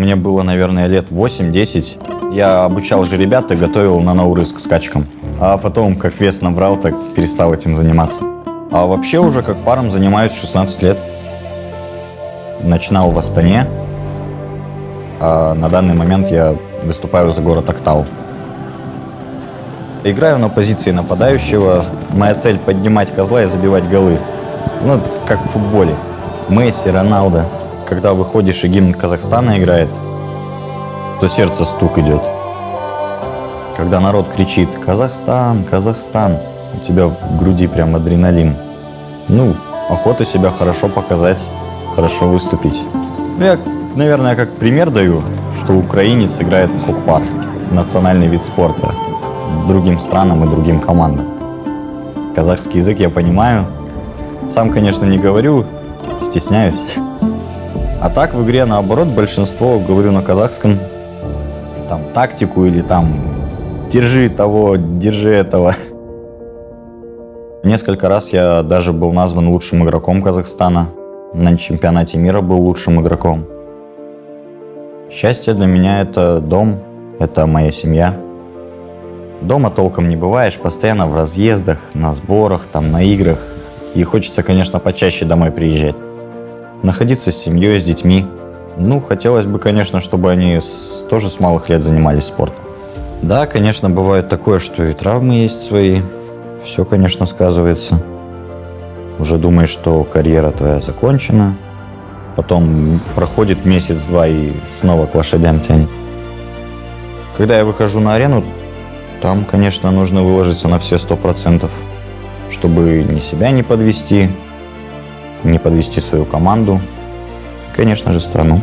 мне было, наверное, лет 8-10. Я обучал же ребят и готовил на Наурыз к скачкам. А потом, как вес набрал, так перестал этим заниматься. А вообще уже как паром занимаюсь 16 лет. Начинал в Астане, а на данный момент я выступаю за город Актау. Играю на позиции нападающего. Моя цель — поднимать козла и забивать голы. Ну, как в футболе. Месси, Роналдо. Когда выходишь и гимн Казахстана играет, то сердце стук идет. Когда народ кричит «Казахстан, Казахстан», у тебя в груди прям адреналин. Ну, охота себя хорошо показать, хорошо выступить. Я, наверное, как пример даю, что украинец играет в кокпар, национальный вид спорта, другим странам и другим командам. Казахский язык я понимаю. Сам, конечно, не говорю, стесняюсь. А так в игре, наоборот, большинство говорю на казахском. Там тактику или там держи того, держи этого. Несколько раз я даже был назван лучшим игроком Казахстана. На чемпионате мира был лучшим игроком. Счастье для меня — это дом, это моя семья. Дома толком не бываешь, постоянно в разъездах, на сборах, там, на играх. И хочется, конечно, почаще домой приезжать. Находиться с семьей, с детьми. Ну, хотелось бы, конечно, чтобы они тоже с малых лет занимались спортом. Да, конечно, бывает такое, что и травмы есть свои. Все, конечно, сказывается. Уже думаешь, что карьера твоя закончена. Потом проходит месяц-два и снова к лошадям тянет. Когда я выхожу на арену, там, конечно, нужно выложиться на все 100%, чтобы ни себя не подвести свою команду, и, конечно же, страну.